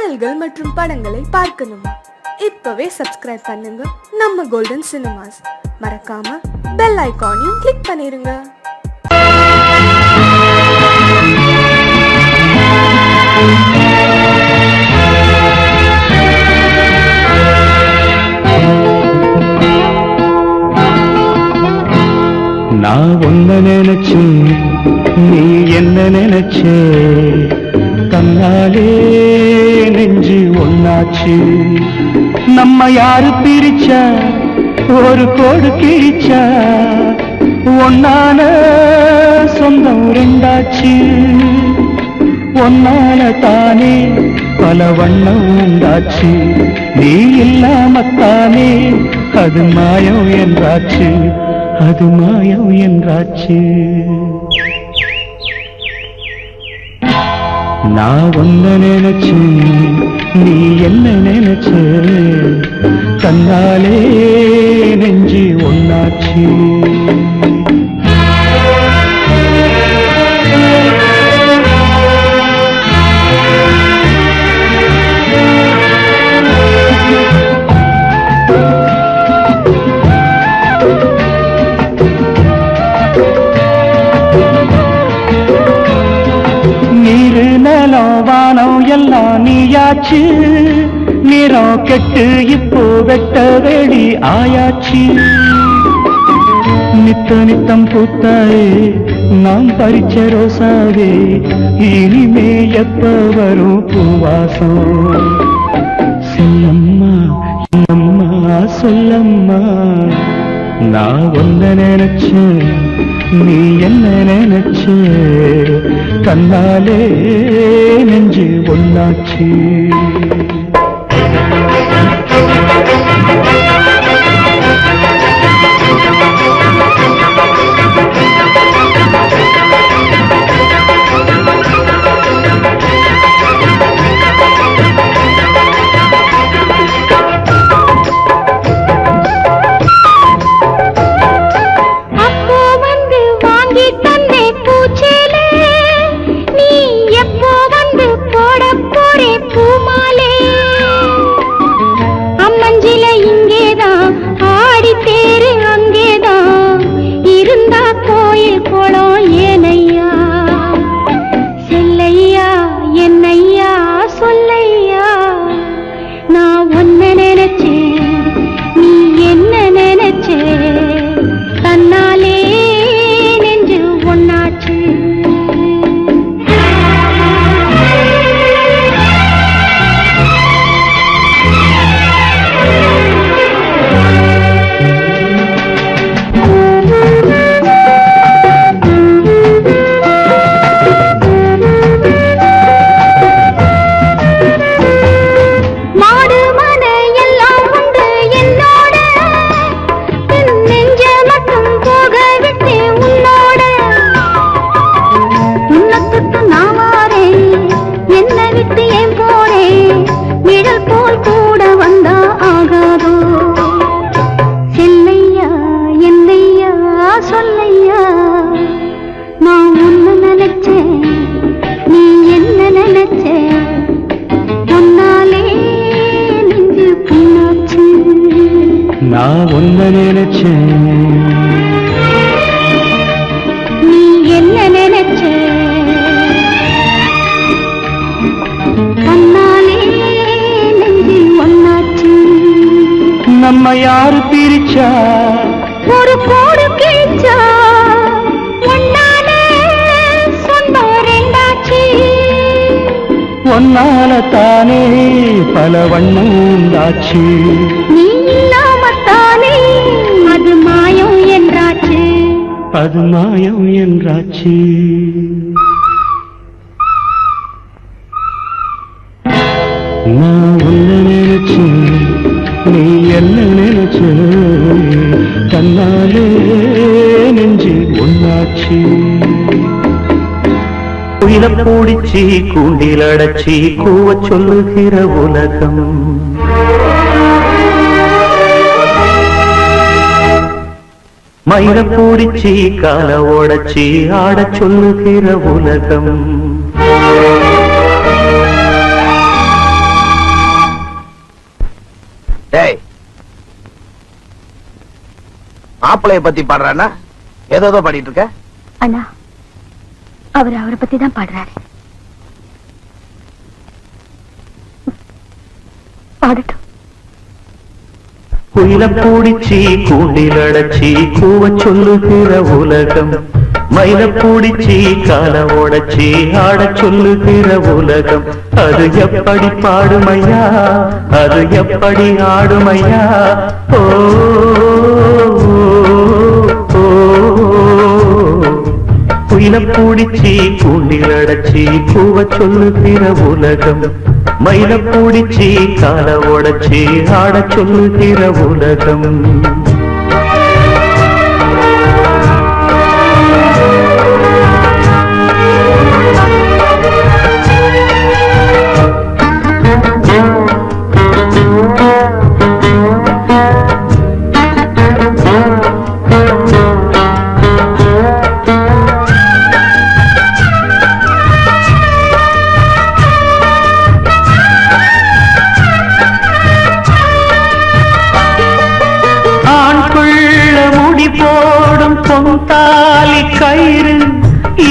பாடல்கள் மற்றும் படங்களை பார்க்கணுமா? இப்பவே சப்ஸ்கிரைப் பண்ணுங்க நம்ம கோல்டன் சினிமாஸ். மறக்காம பெல் ஐகானையும் கிளிக் பண்ணிருங்க. நான் ஒன்ன நினைச்சு நீ என்ன நினைச்சே, தன்னாலே நெஞ்சு ஒன்னாச்சு. நம்ம யாரு பிரிச்சா ஒரு கோடு கிழிச்சா, ஒன்னான சொந்தம் ரெண்டாச்சு. ஒன்னால தானே பல வண்ணம் உண்டாச்சு. நீ இல்லாமத்தானே அது மாயம் என்றாச்சு, அது மாயம் என்றாச்சு. நான் ஒன்ன நினைச்சு நீ என்ன நினைச்ச, தன்னாலே நெஞ்சு ஒன்னாச்சு. வானம் எல்லாம் நீயாச்சு, நிறம் கெட்டு இப்போ வெட்ட வெளி ஆயாச்சு. நித்த நித்தம் பூத்தாயே நாம் பறிச்ச ரோசாவே, இனிமே எப்ப வரும் பூவாசம்? சொல்லம்மா என்னம்மா சொல்லம்மா, நான் ஒன்ன நினைச்சேன் நீ என்ன நினைச்ச, தன்னாலே நெஞ்சு ஒன்னாச்சு. நான் ஒன்ன நினைச்சேன் நீ என்ன நினைச்ச, தன்னாலே நெஞ்சு ஒன்னாச்சு. நம்ம யாரு பிரிச்சா ஒரு கோடு கிழிச்சா, ஒன்னால சொந்தம் ரெண்டாச்சு. ஒன்னால தானே பல வண்ணம் உண்டாச்சு. நீ இல்லாமத்தானே அது மாயம் என்றாச்சு, அது மாயம் என்றாச்சு. நான் ஒன்ன நினைச்சு நீ என்ன நினைச்ச, தன்னாலே நெஞ்சு ஒன்னாச்சு. குயில பூடிச்சி கூண்டில் அடைச்சி கூவ சொல்லுகிற உலகம், மயில பூடிச்சி கால ஓடச்சி ஆட சொல்லுகிற உலகம். ஏய், மாப்பிளைய பத்தி பாடுறானா? ஏதோ பாடிட்டு இருக்க? அண்ணா, அவரை பத்தி தான் பாடுறாரு. பாடட்டும். குயில பூடிச்சி கூண்டில் அடைச்சி கூவ சொல்லுகிற உலகம், மயில பூடிச்சி கால உடைச்சி ஆட சொல்லுகிற உலகம். அது எப்படி பாடுமையா, அது எப்படி ஆடுமையா? ஓ குயில பூடிச்சி கூண்டில் அடைச்சி கூவ சொல்லுகிற உலகம், மயில பூடிச்சி கால உடைச்சி ஆட சொல்லுகிற உலகம். தாலி கயிறு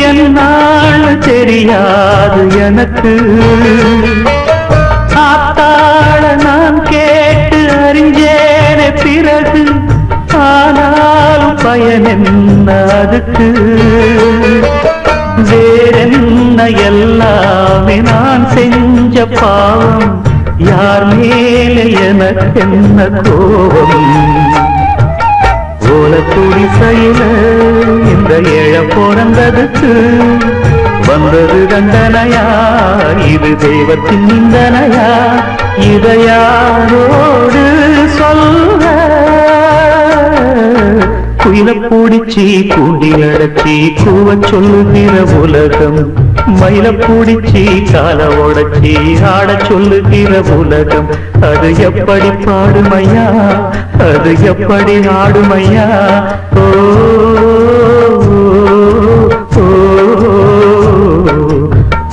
என்னான்னு தெரியாது எனக்கு, ஆத்தாள நான் கேட்டு அறிஞ்சேனே பிறகு, ஆனாலும் பயன் என்ன அதுக்கு? வேறென்ன எல்லாமே நான் செஞ்ச பாவம், யார் மேலே எனக்கு என்ன கோபம்? ஓலக்குடி செயல இந்த ஏழ பிறந்ததுக்கு வந்தது தண்டனையா, இது தெய்வத்தின் நிந்தனையா? இதை யாரோடு சொல்ல? குயில பூடிச்சி கூண்டில் அடைச்சி கூவ சொல்லுகிற உலகம், மயில பூடிச்சி கால உடைச்சி ஆட சொல்லுகிற உலகம். அது எப்படி பாடுமையா, அது எப்படி ஆடுமையா? ஓ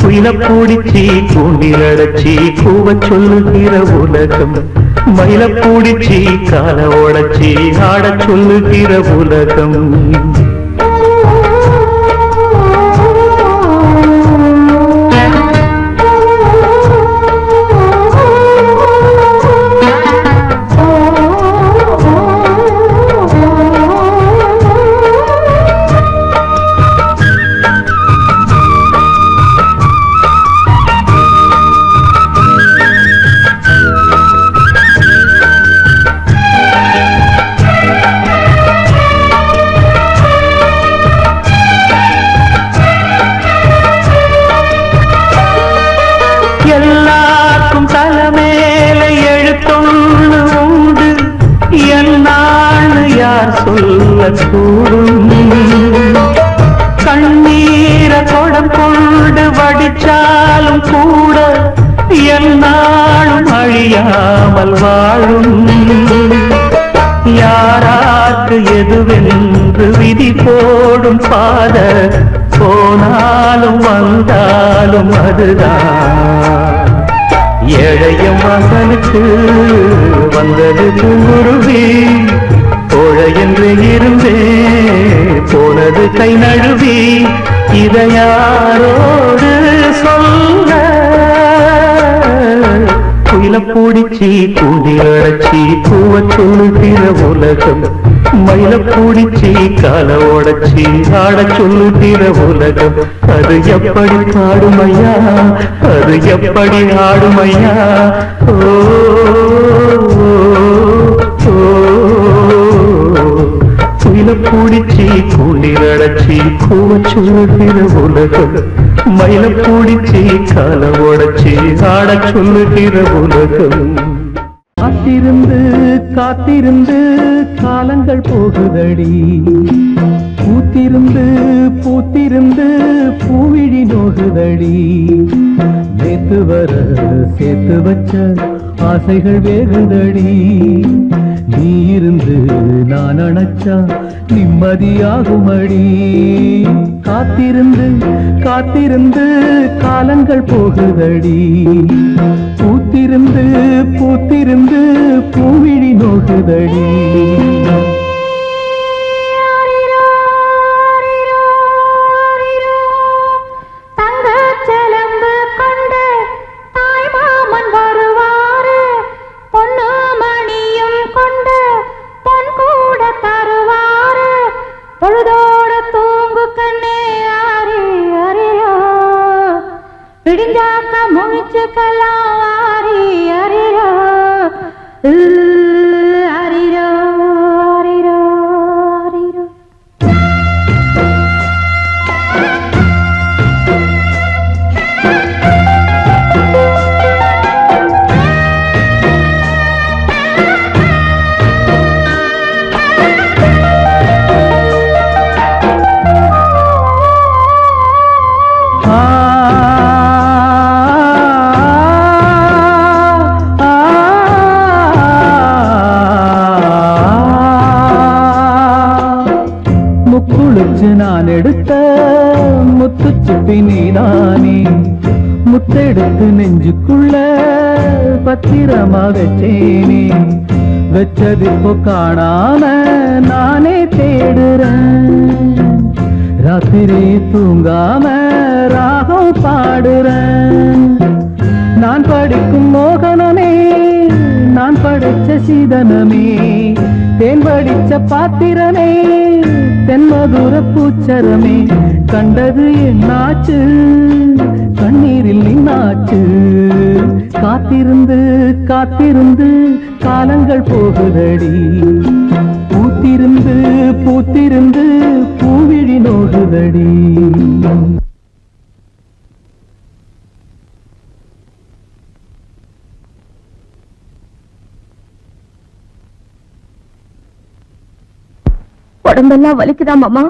குயில பூடிச்சி கூண்டில் அடைச்சி கூவ சொல்லுகிற உலகம், மயில பூடிச்சி கால உடைச்சி ஆட சொல்லுகிற உலகம். எல்லாருக்கும் தலைமேல எழுத்தொன்னு உண்டு, என்னான்னு யார் சொல்ல கூடும்? கண்ணீர கொடம் கொண்டு வடிச்சாலும் கூட என்னாலும் அழியாமல் வாழும். யாராக்கு எதுவென்று விதி போடும் பாத, போனாலும் வந்தாலும் அதுதான். ஏழையும் மகனுக்கு வந்தது குருவி, கோழை என்று இருந்தே போனது கை நழுவி. இதை யாரோடு சொல்ல? குயில பூடிச்சி கூண்டில் அடைச்சி கூவ சொல்லுகிற உலகம், மயில பூடிச்சி கால உடைச்சி ஆட சொல்லுகிற உலகம். அது எப்படி பாடுமையா, அது எப்படி ஆடுமையா? ஓ குயில பூடிச்சி கூண்டில் அடைச்சி கூவ சொல்லுகிற உலகம், மயில பூடிச்சி கால உடைச்சி ஆட சொல்லுகிற உலகம். காத்திருந்து காத்திருந்து காலங்கள் போகுதடி, பூத்திருந்து பூத்திருந்து பூவிழி நோகுதடி. நேத்து வர சேர்த்து வச்ச ஆசைகள் வேகுதடி, நீ இருந்து நான் அணைச்சா நிம்மதியாகுமடி. காத்திருந்து காத்திருந்து காலங்கள் போகுதடி, பூத்திருந்து பூத்திருந்து பூவி நோகுதடி. பொழுதோட தூங்கு கண்ணே ஆரி அரியோ, விடிஞ்சாக்க முழிச்சுக்கலாம் ஆரி அரியோ, அரியோ அரியோ அரியோ. முக்குளிச்சு நான் எடுத்த முத்துச்சிப்பி நீதானே, முத்தெடுத்து நெஞ்சுக்குள்ள பத்திரமா வச்சேனே, வச்சதிப்போ காணாம நானே தேடுறேன், ராத்திரி தூங்காம ராகம் பாடுறேன். நான் படிக்கும் மோகனமே, நான் படிச்ச சீதனமே, தேன் படிச்ச பாத்திரமே, தென்மதுர பூச்சரமே, கண்டது என்னாச்சு கண்ணீரில் நின்னாச்சு, காத்திருந்து காத்திருந்து காலங்கள் போகுதடி, பூத்திருந்து பூத்திருந்து பூவிழி நோகுதடி. உடம்பெல்லாம் வலிக்குதா மாமா?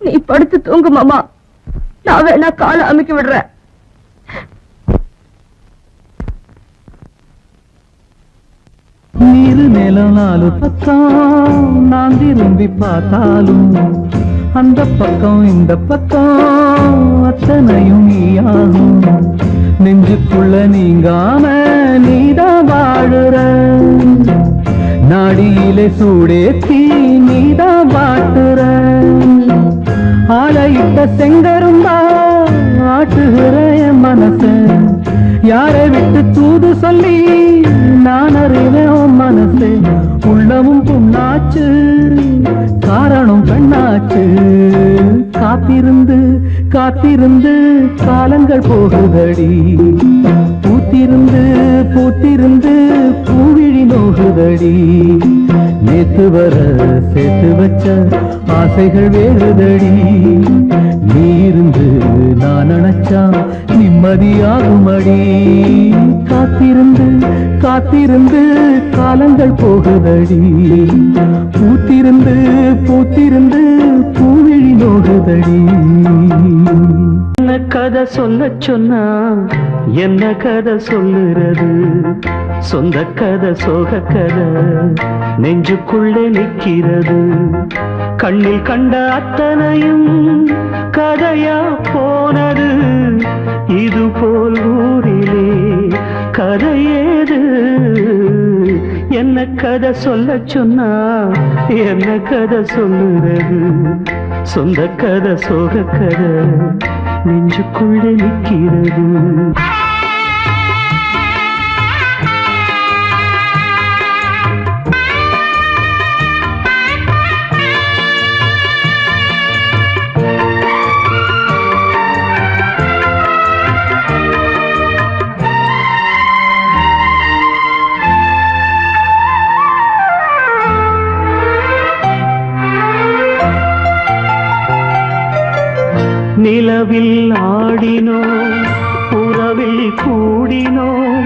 நீ படுத்து தூங்கு மாமா, நான் வேணா காலை அமைக்க விடுறேன். நீரு நிலம் நாலு பக்கம் நான் திரும்பி பார்த்தாலும், அந்த பக்கம் இந்த பக்கம் அத்தனையும் நீயாகும், நெஞ்சுக்குள்ள நீங்காம நீதான் வாழுற, நாடியிலே சூடேத்தி நீதான் வாட்டுற, ஆளையிட்ட செங்கரும்பா ஆட்டுகிற என் மனச, யாரை விட்டு தூது சொல்லி நான் அறிவேன் மனசு, உள்ளமும் புண்ணாச்சு காரணம் கண்ணாச்சு, காத்திருந்து காத்திருந்து காலங்கள் போகுதடி, பூத்திருந்து பூத்திருந்து பூவிழி நோகுதடி, நேத்து வர சேர்த்து வச்ச ஆசைகள் வேறுதடி, நீ இருந்து நான் நினைச்சா நிம்மதியாகுமடி, காத்திருந்து காத்திருந்து காலங்கள் போகுதடி, பூத்திருந்து பூத்திருந்து பூவிழி நோகுதடி. என்ன கதை சொல்ல சொன்னா என்ன கதை சொல்லுறது, சொந்த கதை சோக கதை நெஞ்சுக்குள்ளே நிற்கிறது, கண்ணில் கண்ட அத்தனையும் கதையா போனது, இது போல் ஊரிலே கதையேது, என்ன கதை சொல்ல சொன்னா என்ன கதை சொல்லுறது, சொந்த கதை சோக கதை நெஞ்சுக்குள்ளே நிற்கிறது. நிலவில் ஆடினோம், உறவில் கூடினோம்,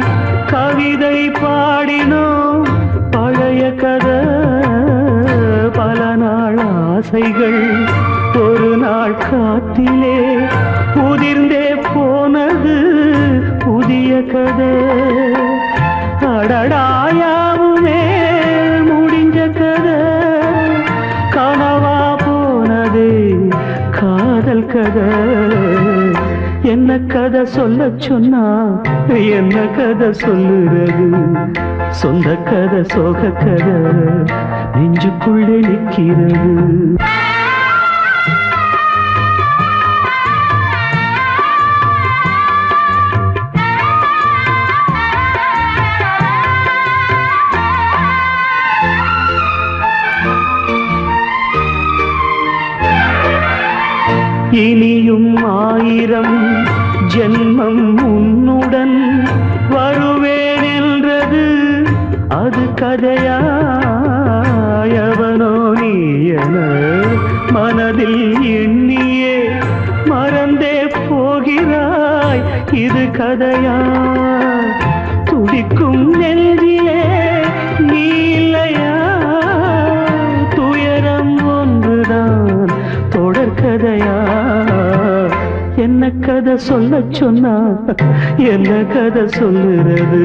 கவிதை பாடினோம், பழைய கதை பல நாள் ஆசைகள் ஒரு நாள் காத்திலே உதிர்ந்தே போனது புதிய கதை, அடடாயாவுமே முடிஞ்ச கதை, கனவா போனதே காதல் கதை, என்ன கதை சொல்ல சொன்னா என்ன கதை சொல்லுறது சொந்த கதை சோக கதை நெஞ்சுக்குள்ளே நிற்கிறது இனியும் 1000 ஜென்மம் உன்னுடன் வருவேன் என்றது அது கதையா எவனோ நீ என மனதில் எண்ணியே மறந்தே போகிறாய் இது கதையா துடிக்கும் நெஞ்சிலே நீ இல்லையா துயரம் ஒன்றுதான் தொடர்கதையா என்ன கதை சொல்ல சொன்னா என்ன கதை சொல்லுறது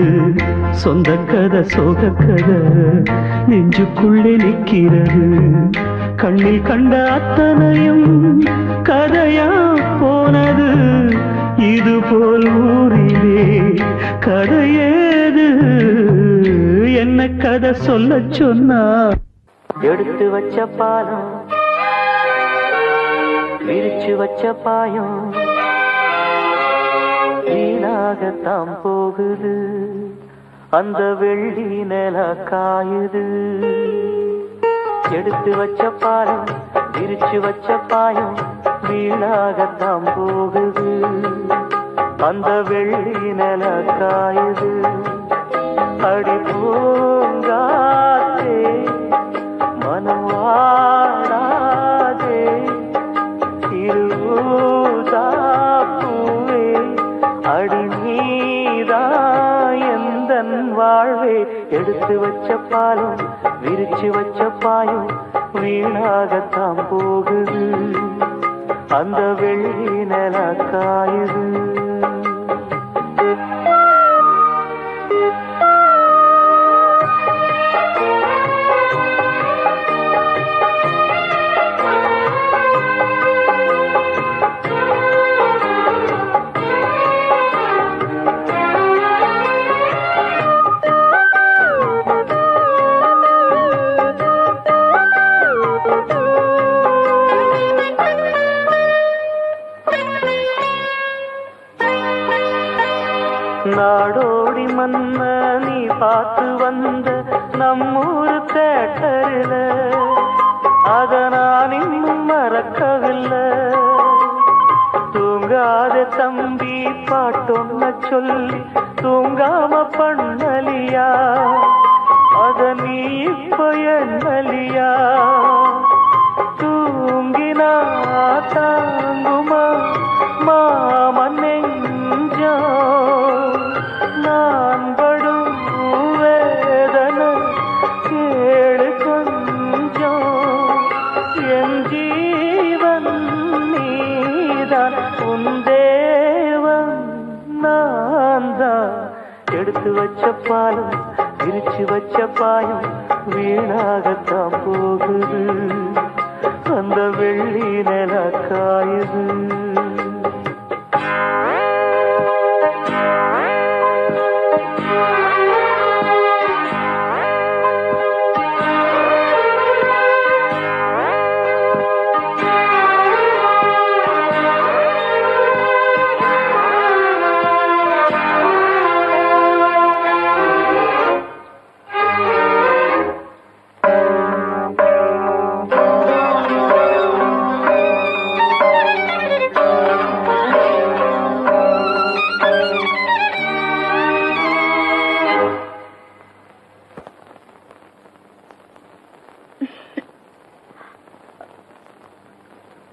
சொந்த கதை சோக கதை நெஞ்சுக்குள்ளே நிற்கிறது கண்ணில் கண்ட அத்தனையும் கதையா போனது இது போல் ஊரிலே கதையேது என்ன கதை சொல்ல சொன்னா எடுத்து வச்ச பாலம் விரிச்சு வச்ச பாயம் வீணாகத்தான் போகுது அந்த வெள்ளி நில காயுது எடுத்து வச்ச பாலம் விரிச்சு வச்ச பாயம் வீணாகத்தான் போகுது அந்த வெள்ளி நில காயுது அடி பூங்காத்தே மனம் வாடாதே பூவே அடி நீதா எந்தன் வாழ்வே எடுத்து வச்ச பாலம் விரிச்சு வச்ச பாயம் வீணாகத்தான் போகுது அந்த வெள்ளி நில காயுது நாடோடி மன்ன நீ பார்த்து வந்த நம்மூரு தேட்டரில் அத நான் இன்னும் மறக்கவில்லை தூங்காத தம்பி பாட்டொன்ன சொல்லி தூங்காம பண்ணலியா அத நீ இப்ப எண்ணலியா தூங்கினா தாங்குமா மாமன் நெஞ்சோ நான் படும் வேதனை கேளு கொஞ்சம் என் ஜீவன் நீதான் உன் தேவன் நான் தான் எடுத்து வச்ச பாலம் விரிச்சு வச்ச பாயம் வீணாகத்தான் போகுது அந்த வெள்ளி நில காயுது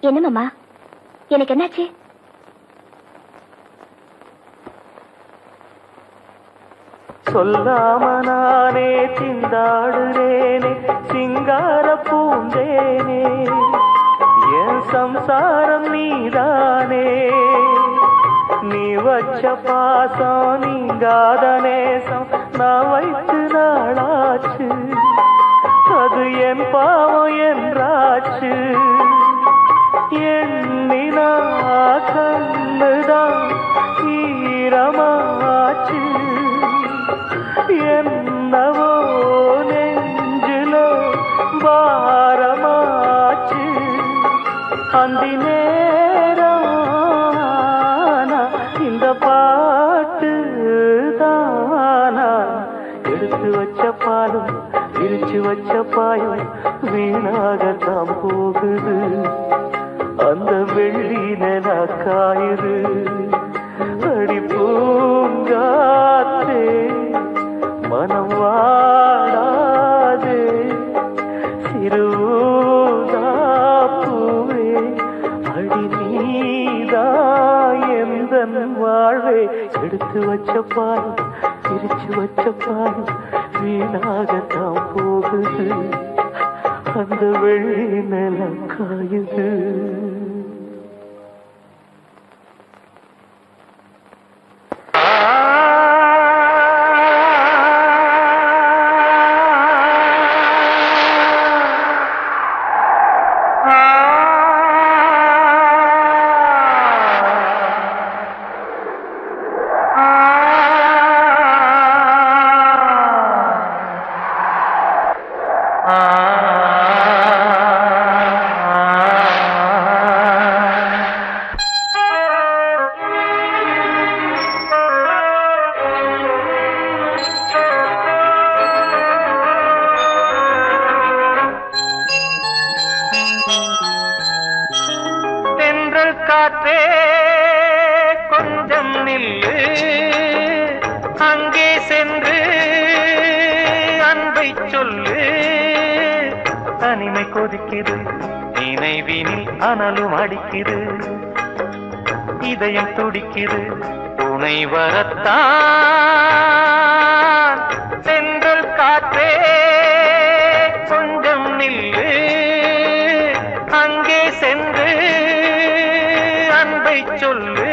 என்ன மாமா எனக்கு என்னாச்சு சொல்லாம நானே திண்டாடுறேனே சிங்கார பூந்தேனே என் சம்சாரம் நீதானே நீ வச்ச பாசம் நீங்காத நேசம் நான் வைத்து நாளாச்சு அது என் பாவம் என்றாச்சு என் நிலா கண்ணுதான் ஈரமாச்சு என்னவோ நெஞ்சில பாரமாச்சு அந்தி நேரானா இந்த பாட்டு தானா எடுத்து வச்ச பாலும் விரிச்சு வச்ச பாயும் வீணாகத்தான் போகுது அந்த வெள்ளி நில காயுது அடி பூங்காத்தே மனம் வாடாதே சிறுதாப்பூவே அடி நீதா எந்தன் வாழ்வே எடுத்து வச்ச பாலும் பிரிச்சு வச்ச பாலும் வீணாகத்தான் போகுது அந்த வெள்ளி நிலம் காயுது காற்றே கொஞ்சம் நில்லு அங்கே சென்று அன்பை சொல்லு தனிமை கொதிக்குது நினைவினில் அனலும் அடிக்குது இதயம் துடிக்குது துணை வரத்தான் சென்றல் காற்றே கொஞ்சம் நில்லு அங்கே சென்று அன்பை சொல்லு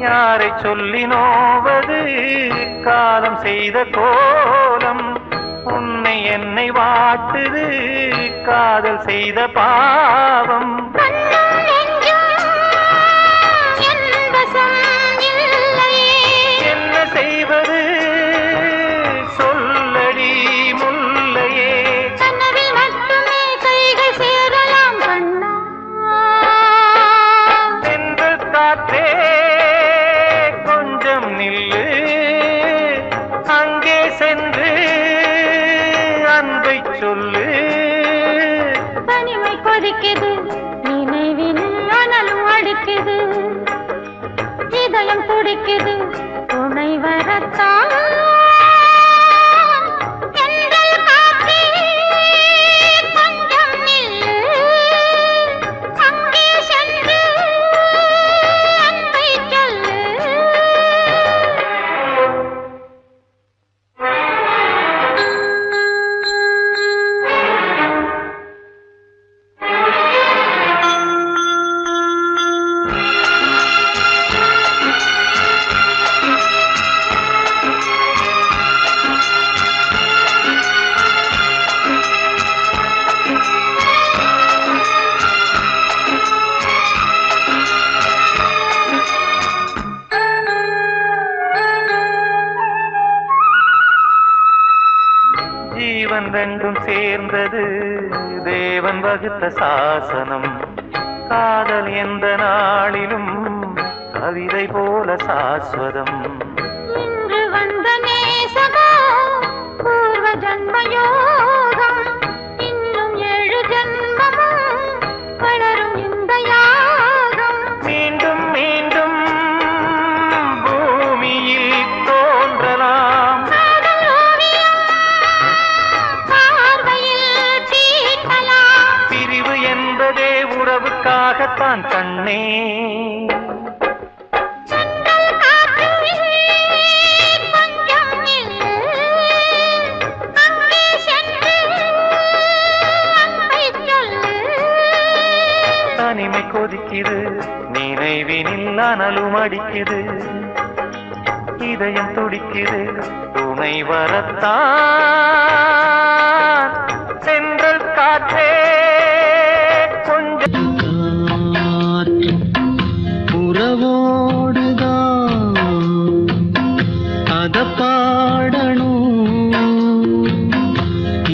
யாரை சொல்லி நோவது காலம் செய்த கோலம் உன்னை என்னை வாட்டுது காதல் செய்த பாவம் என்ன செய்வது சொல்லடி முல்லையே சென்று காற்றே நில்லு அங்கே சென்று அன்பை சொல்லு தனிமை கொதிக்குது நினைவில் அனலும் அடிக்குது இதயம் துடிக்குது துணை வரத்தான் ஜீவன் ரெண்டும் சேர்ந்தது தேவன் வகுத்த சாசனம் காதல் எந்த நாளிலும் கவிதை போல சாஸ்வதம் இன்று வந்த நேசமோ பூர்வ ஜன்மயோகம் இன்னும் 7 ஜன்மமும் வளரும் இந்த யாகம் மீண்டும் மீண்டும் பூமியில் தோன்றலாம் பார்வையில் வந்ததே உறவுக்காகத்தான் கண்ணே. தனிமை கொதிக்குது, நினைவினில் அனலும் அடிக்குது, இதயம் துடிக்குது, துணை வரத்தான் சென்றல் காற்றே கொஞ்சம். உறவோடுதான் அத பாடணும்,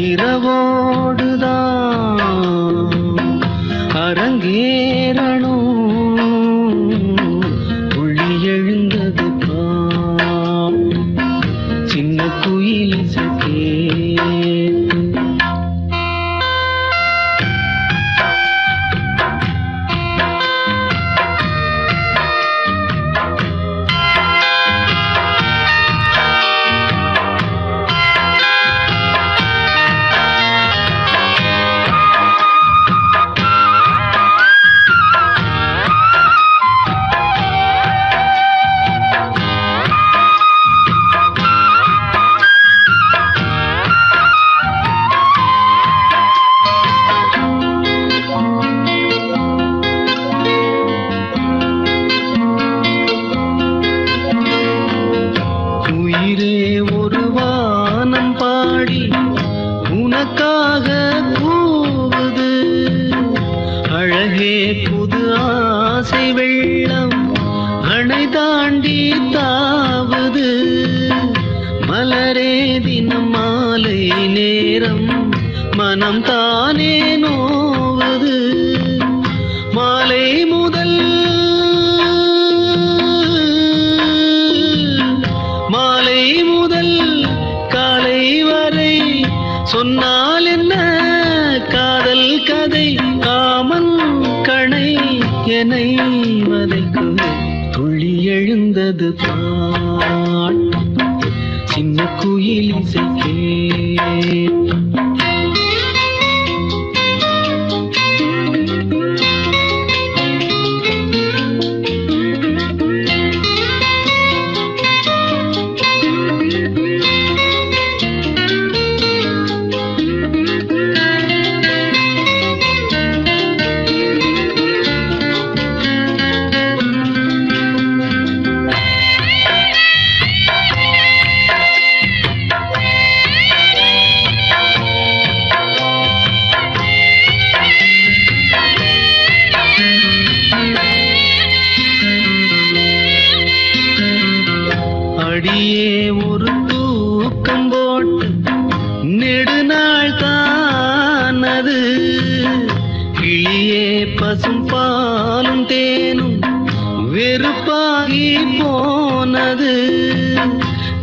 இரவோடுதான் அரங்கேறணும். புள்ளி எழுந்தது சின்ன குயில் சகே. உனக்காக கூவுது அழகே புது ஆசை வெள்ளம் அணை தாண்டி தாவுது. மலரே தினம் மாலை நேரம் மனம் தானே நோவுது. மாலை முதல் காலை வரை சொன்னால் என்ன காதல் கதை. காமன் கணை என்னை வதைக்குது. துள்ளி எழுந்தது பாட்டு சின்ன குயில் இசைக்கே. அடியே ஒரு தூக்கம் போட்டு நெடுநாள் தானது. கிளியே பசும் பாலும் தேனும் வெறுப்பாகி போனது.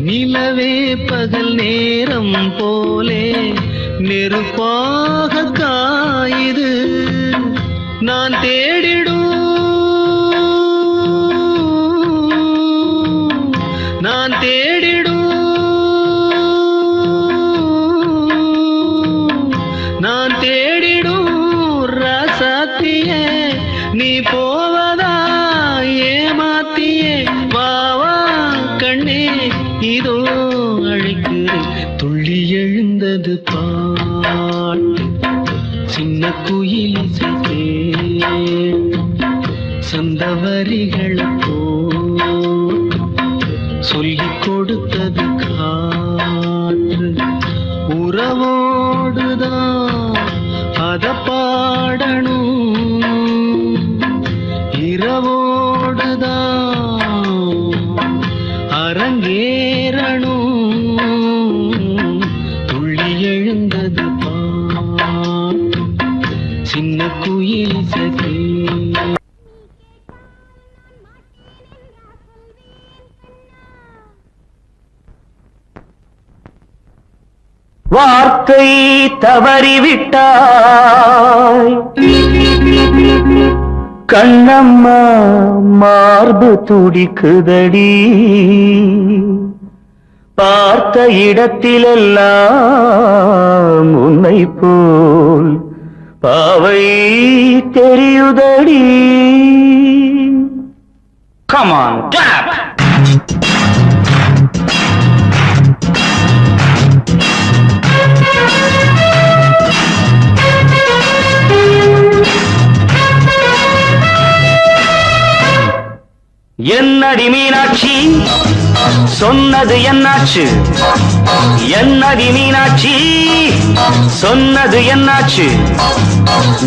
நிலவே பகல் நேரம் போலே நெருப்பாக காயுது. நான் தேடிடும் ராசாத்தியே நீ போவதா ஏமாத்தியே. வாவா கண்ணே இதோ அழைக்கிறேன். துள்ளி எழுந்தது பாட்டு சின்ன குயில் இசைக்கே. சந்த வரிகளை சொல்லிக் கொடுத்தது காற்று. உறவோடுதான் அத பாடணும், இரவோடுதான் அரங்கேறணும். துள்ளி எழுந்தது பாட்டு சின்ன குயில் இசைக்கே. வார்த்தை தவறிவிட்டாய் கண்ணம்மா, மார்பு துடிக்குதடி. பார்த்த இடத்திலெல்லாம் உன்னை போல் பாவை தெரியுதடி. Come on, tap. என்னடி மீனாட்சி சொன்னது என்னாச்சு? என்னடி மீனாட்சி சொன்னது என்னாச்சு?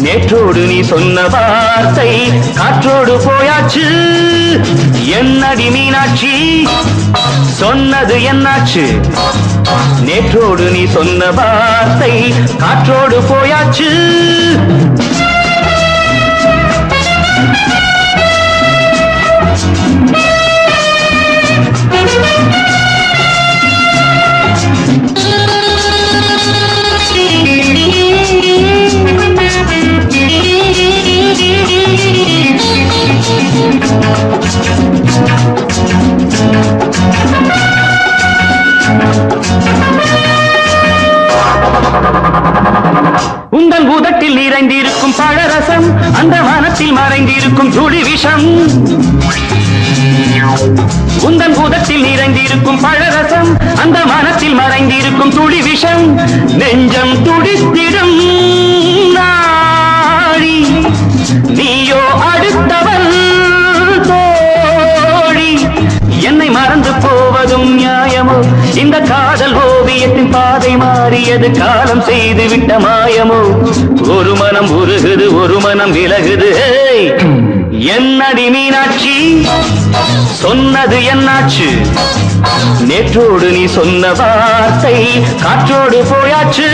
நேற்றோடு நீ சொன்ன வார்த்தை காற்றோடு போயாச்சு. என்னடி மீனாட்சி சொன்னது என்னாச்சு? நேற்றோடு நீ சொன்ன வார்த்தை காற்றோடு போயாச்சு. உங்கள் உதட்டில் நிறைந்திருக்கும் பழரசம் அந்த மனத்தில் மறைந்திருக்கும் துளி விஷம். உந்தன் உதட்டில் நிறைந்திருக்கும் பழரசம் அந்த மனத்தில் மறைந்திருக்கும் துளி விஷம். நெஞ்சம் துடித்திடும் நாடி நீயோ அடுத்தவள் தோழி. என்னை மறந்து போவதும் நியாயமோ? இந்த காதல் ஓவியத்தின் பாதை மாறியது காலம் செய்து விட்ட மாயமோ? ஒரு மனம் உருகுது ஒரு மனம் விலகுது. என்னடி மீனாட்சி சொன்னது என்னாச்சு? நேற்றோடு நீ சொன்ன வார்த்தை காற்றோடு போயாச்சு.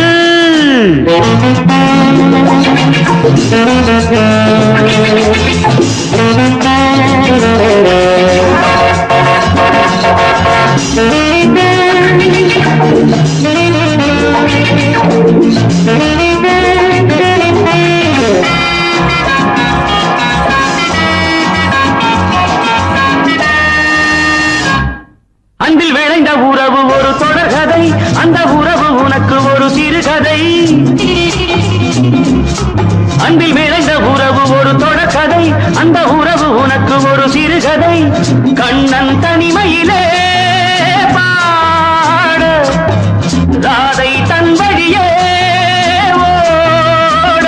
அன்பில் விளைந்த உறவு ஒரு தொடர்கதை, அந்த உறவு உனக்கு ஒரு சிறுகதை. அன்பில் விளைந்த உறவு ஒரு தொடர்கதை, அந்த உறவு உனக்கு ஒரு சிறுகதை. கண்ணன் தனிமையிலே பாட ராதை தன் வழியே ஓட.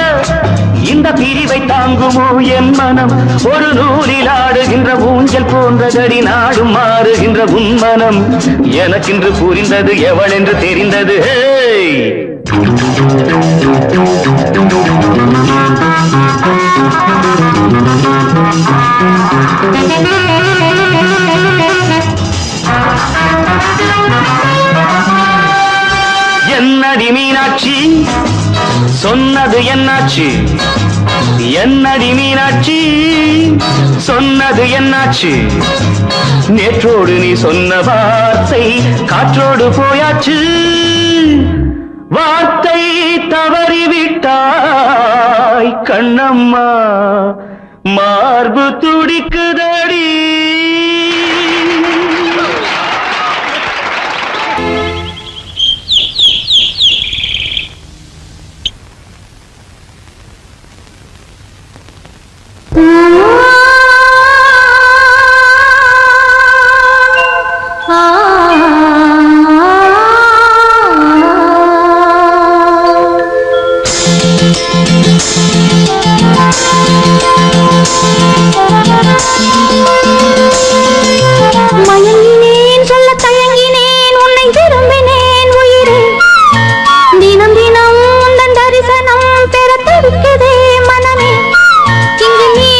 இந்த பிரிவை தாங்குமோ என் மனம்? ஒரு நூலில் ஆடுகின்ற ஊஞ்சல் போன்றதடி நாடும் மாறுகின்ற உன்மனம். எனக்கென்று புரிந்தது எவள் என்று தெரிந்தது. என்னடி மீனாட்சி சொன்னது என்னாச்சு? என்னடி மீனாட்சி சொன்னது என்னாச்சு? நேற்றோடு நீ சொன்ன வார்த்தை காற்றோடு போயாச்சு. வார்த்தை தவறிவிட்டாய் கண்ணம்மா, மார்பு துடிக்குதடி. மயங்கினேன் சொல்ல தயங்கினேன் உன்னை விரும்பினேன் உயிரே. தினம் தினம் உந்தன் தரிசனம் பெற தவிக்குதே மனமே. இங்கு நீ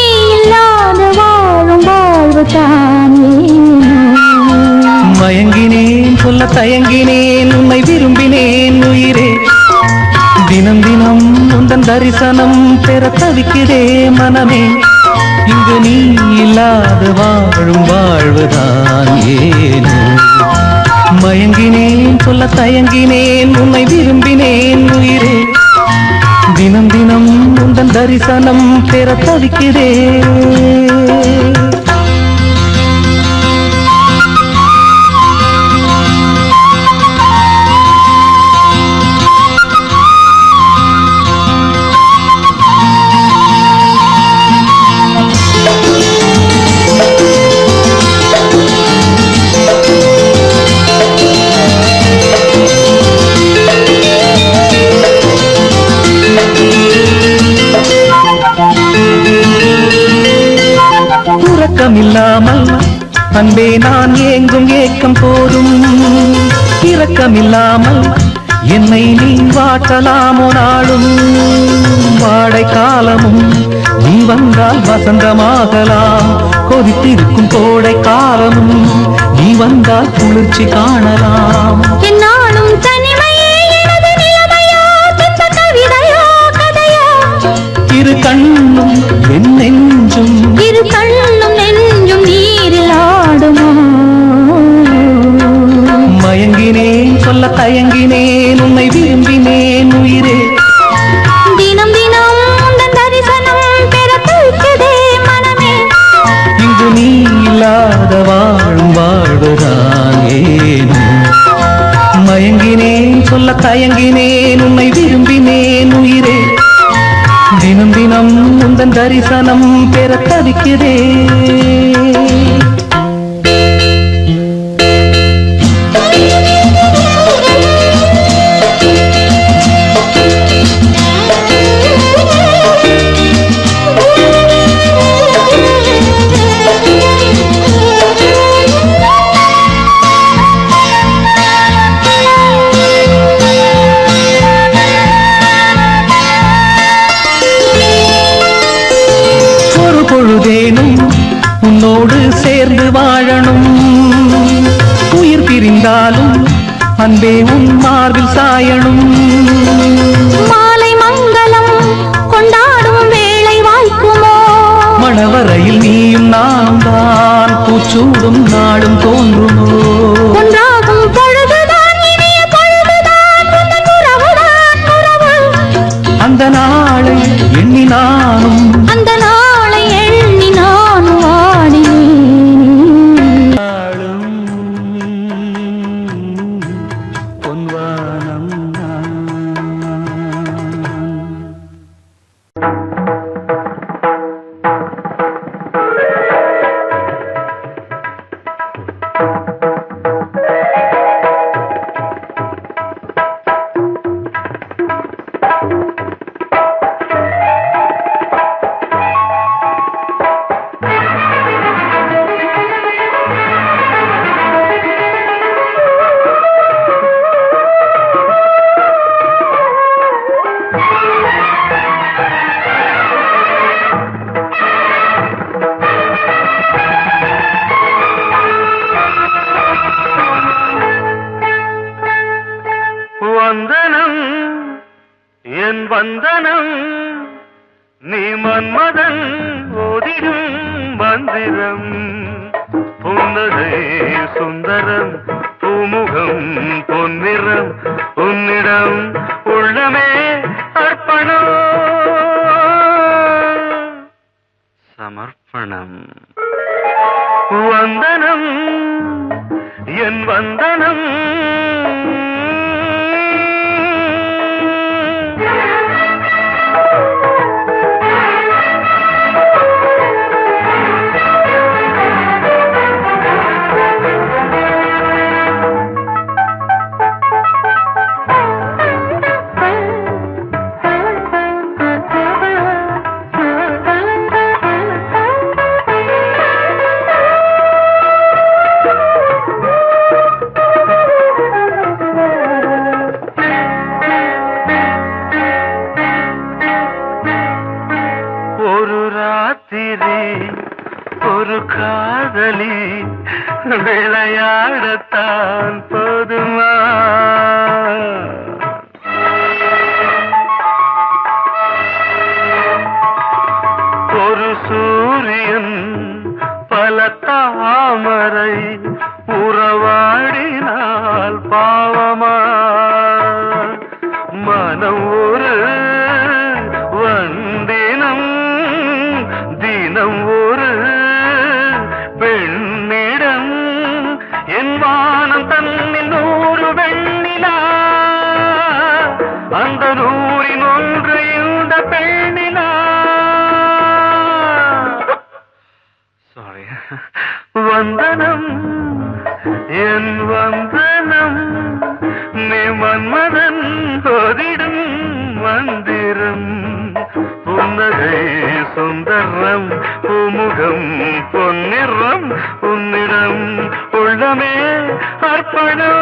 இல்லாத வாழும் வாழ்வு தானே. மயங்கினேன் சொல்ல தயங்கினேன் உன்னை விரும்பினேன் உயிரே. தினம் தினம் உந்தன் தரிசனம் பெற தவிக்கிறே மனமே. இங்கு நீ இல்லாத வாழும் வாழ்வுதான் ஏனோ. மயங்கினேன் சொல்ல தயங்கினேன் உன்னை விரும்பினேன் உயிரே. தினம் தினம் உந்தன் தரிசனம் பெற தவிக்கிறேன். இரக்கமில்லாமல் அன்பே நான் ஏங்கும் ஏக்கம் போதும் இரக்கமில்லாமல் என்னை நீ வாட்டலாமோ நாளும் வாடை காலமும் நீ வந்தால் வசந்தமாகலாம் கொதித்திருக்கும் கோடை காலமும் நீ வந்தால் குளிர்ச்சி காணலாம் என்னாலும் தனிமையே எனது நிலைமையோ துன்ப கவிதையோ கதையோ இரு கண்ணும் என் நெஞ்சும் இரு கண்ணும் நெஞ்சும் நீரில் ஆடுமோ மயங்கினேன் சொல்ல தயங்கினேன் உன்னை விரும்பினேன் உயிரே தினம் தினம் உந்தன் தரிசனம் பெற துடிக்குதே மனமே இங்கு நீ இல்லாத வாழும் வாழ்வுதான் ஏனோ மயங்கினேன் சொல்ல தயங்கினேன் உன்னை விரும்பினேன் உயிரே தினம் தினம் உந்தன் தரிசனம் பெற தவிக்கிறேன் பொழுதேனும் உன்னோடு சேர்ந்து வாழணும் உயிர் பிரிந்தாலும் அன்பே உன் மார்பில் சாயணும் மாலை மங்களம் கொண்டாடும் வேளை வாய்க்குமோ மணவரையில் நீயும் நாம் தான் பூச்சூடும் நாளும் தோன்றுமோ ஒன்றாகும் பொழுதுதான் இனிய பொழுதுதான் உந்தன் உறவுதான் உறவு அந்த நாளை எண்ணி நானும் அந்த நாளை எண்ணி நான் வாடினேன் பொன்வானம் வந்தனம் என் வந்தனம் நீ மன்மதன் ஓதிடும் மந்திரம் புன்னகை சுந்தரம் பூமுகம் பொன்னிறம் உன்னிடம் உள்ளமே அர்ப்பணம் சமர்ப்பணம் வந்தனம் என் வந்தனம் ஒரு காதலி விளையாடத்தான் போதுமா ஒரு சூரியன் பல தாமரை உறவாடினால் பாவமா மனம் ஒரு வண்டினம் தினம் ஒரு பெண்ணிடம் என் வானம் தன்னில் 100 வெண்ணிலா அந்த 100ல் ஒன்று இந்த பெண்ணிலா சாரி வந்தனம் என் வந்தனம் நீ மன்மதன் ஓதிடும் மந்திரம் புன்னகை சுந்தரம் பூமுகம் பொன்னிறம் உன்னிடம் உள்ளமே அர்ப்பணம்.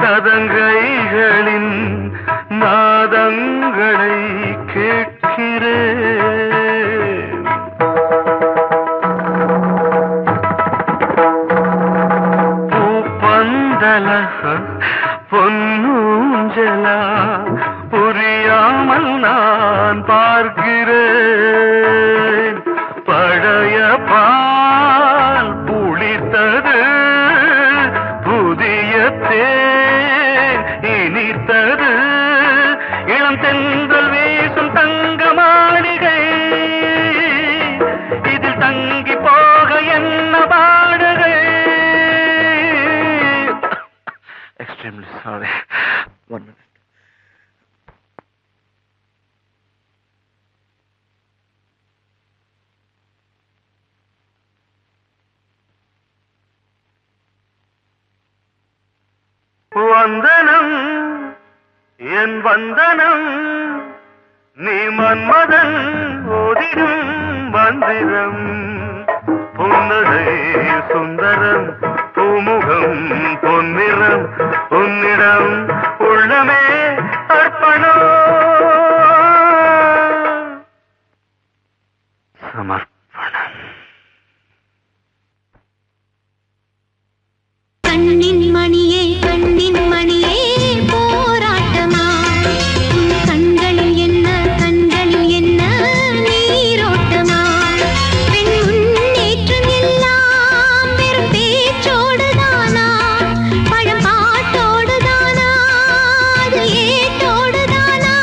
சதங்கைகளின் நாதங்களை கேட்கிறேன். பூப்பந்தல பொன்னூஞ்சலா புரியாமல் நான் பார்க்கிறேன். பழைய பால் புளித்தது புதிய தேன் இனித்தது. இளம் தென்றல் வீசும் தங்க மாளிகை இதில் தங்கி போக என்ன பாடுகை. Extremely sorry. 1 minute. வந்தனம் என் வந்தனம் நீ மன்மதன் ஓதிடும் மந்திரம். புன்னகை சுந்தரம் பூமுகம் பொன்னிறம் உன்னிடம் உள்ளமே அர்ப்பணம். சமர்ப்பணம். கண்ணின் மணியே கண்ணின் மணியே போராட்டமா உன் கண்களில் என்ன கண்களில் என்ன நீரோட்டமா. பெண் முன்னேற்றம் எல்லாம் வெறும் பேச்சோடுதானா பழம் பாட்டோடுதானா அது ஏட்டோடுதானா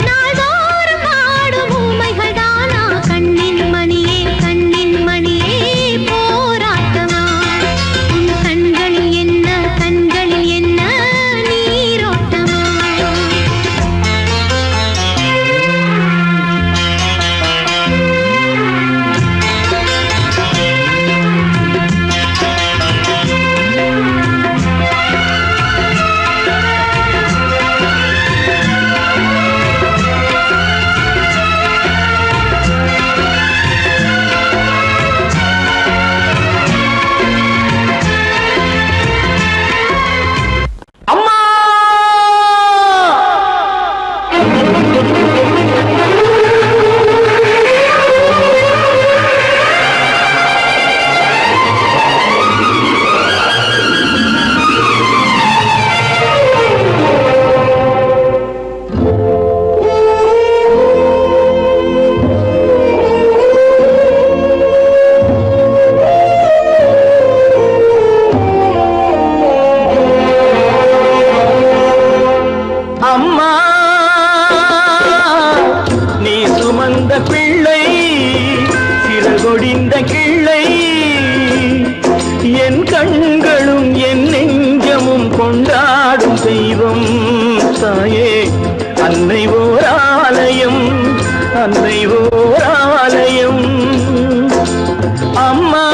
நாள்தோறும் பாடும் ஊமைகள் தானா. கண்ணின் மணியே கண்ணின் மணியே போராட்டமா உன் கண்களில் என்ன கண்களில் என்ன நீரோட்டமா. அம்மா நீ சுமந்த பிள்ளை சிறகொடிந்த கிள்ளை. என் கண்களும் என் நெஞ்சமும் கொண்டாடும் தெய்வம் தாயே. அன்னை ஓர் ஆலயம் அன்னை ஓர் ஆலயம். அம்மா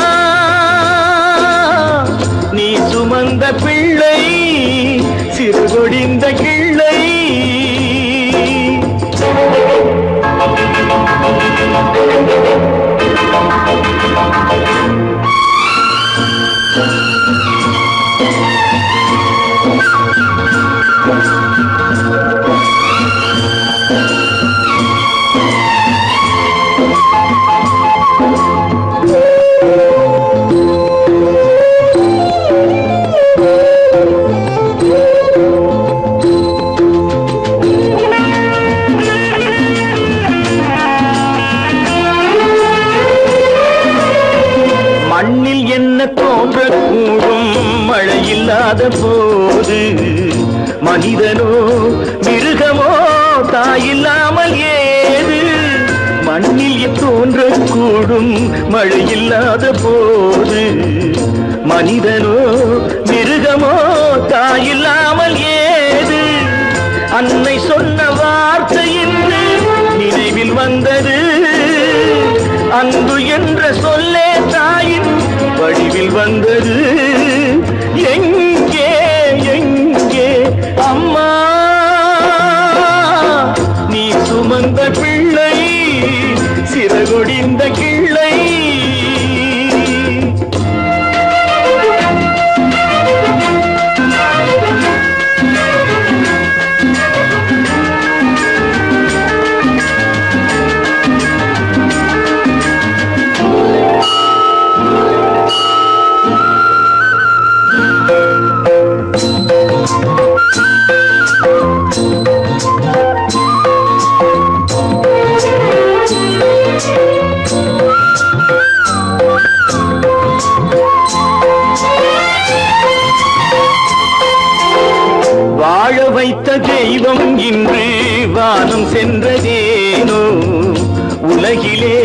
நீ சுமந்த பிள்ளை சிறுகொடிந்த கிள்ளை. இல்லாத போது மனிதனோ மிருகமோ தாயில்லாமல் ஏது மண்ணில் தோன்றக்கூடும் மழை இல்லாத போது மனிதனோ மிருகமோ தாயில்லாமல் ஏது அன்னை சொன்ன வார்த்தை என்று நினைவில் வந்தது அன்பு என்ற சொல்லே தாயின் வடிவில் வந்தது எங்கே எங்கே அம்மா நீ சுமந்த பிள்ளை சிறகொடிந்த கிள்ளை வாழ வைத்த தெய்வம் இன்று வானம் சென்றதேனோ உலகிலே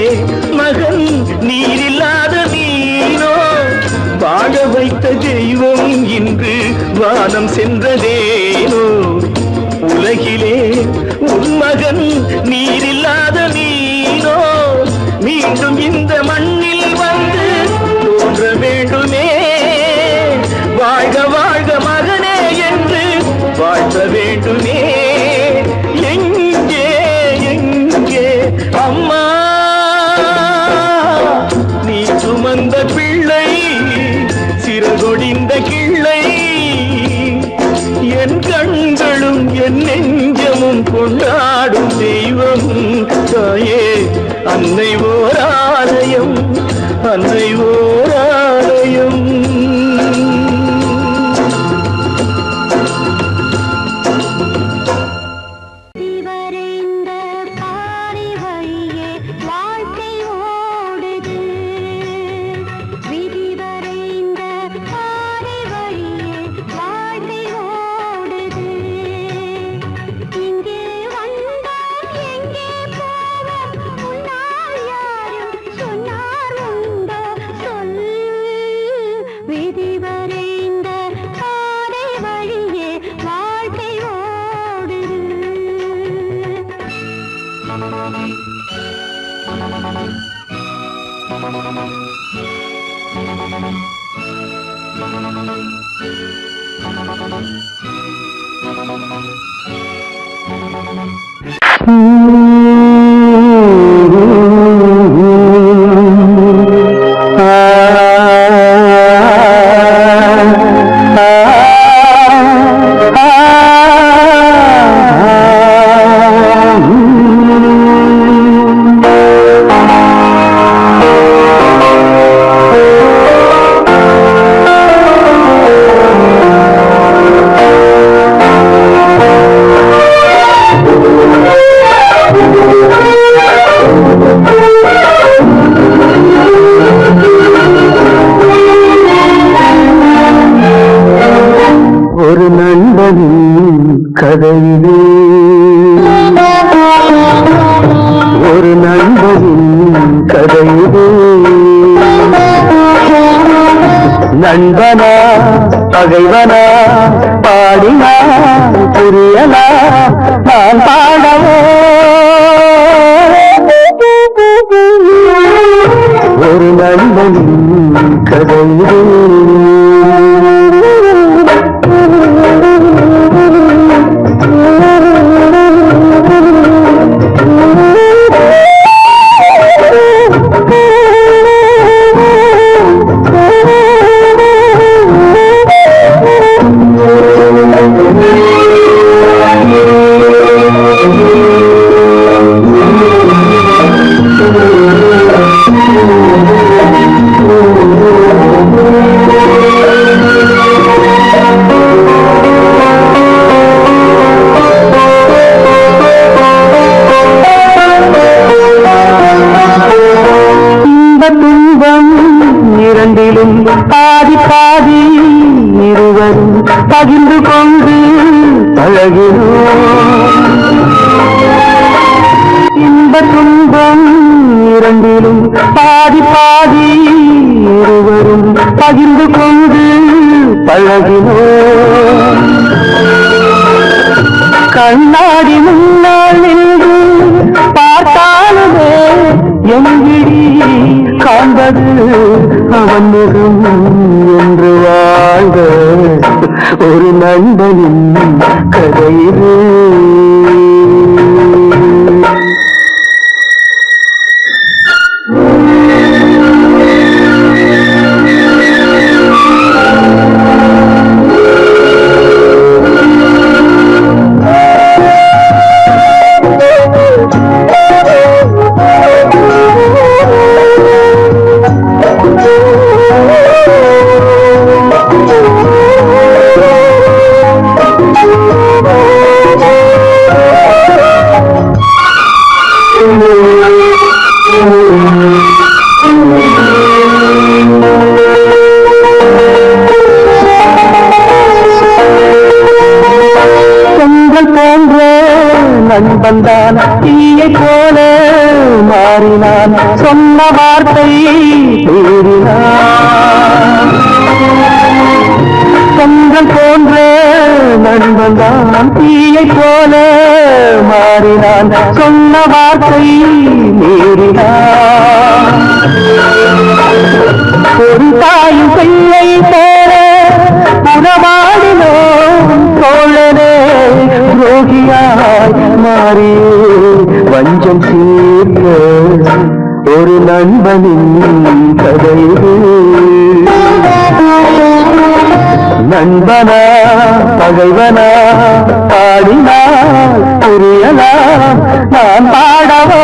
மகன் நீரில்லாத மீனோ வாழ வைத்த தெய்வம் இன்று வானம் சென்றதேனோ உலகிலே உன் மகன் நீரில்லாத மீனோ மீண்டும் இந்த மண்ணில் வந்து தோன்ற வேண்டுமே வாழ்க வாழ்க மகனே என்று வாழ்த்த வேண்டுமே எங்கே எங்கே அம்மா நீ சுமந்த பிள்ளை சிறகொடிந்த கிள்ளை என் கண்களும் என் நெஞ்சமும் கொண்டாடும் தெய்வம் தாயே அன்னை ஓர் ஆலயம் அன்னை ஓர் ஆலயம் கதையிலே ஒரு நண்பனின் கதையிலே நண்பனா பகைவனா பாடினா புரியலா நான் பாடவோ ஒரு நண்பனின் கதையிலே இரண்டிலும் பாதி பாதி இருவரும் பகிர்ந்து கொண்டு பழகிறோம். இன்ப துன்பம் இரண்டிலும் பாதி பாதி இருவரும் பகிர்ந்து கொண்டு பழகினோம். கண்ணாடி முன்னால் நின்று பார்த்தாலுமே எங்கிடி காண்பது அவன் முகம் என்று வாழ்ந்த ஒரு நண்பனின் கதையிலே. நண்பன்தான் தீயை போல மாறினான், சொன்ன வார்த்தை மீறினான். சொந்தம் போன்ற நண்பன்தான் தீயை போல மாறினான், சொன்ன வார்த்தை மீறினான். ஒரு தாயும் பிள்ளை போல உறவாடினோம் தோழனே, ரோகியாய் மாறி வஞ்சம் தீர்க்க ஒரு நண்பனின் கதை. நண்பனா பகைவனா பாடினால் புரியலாம், நான் பாடவோ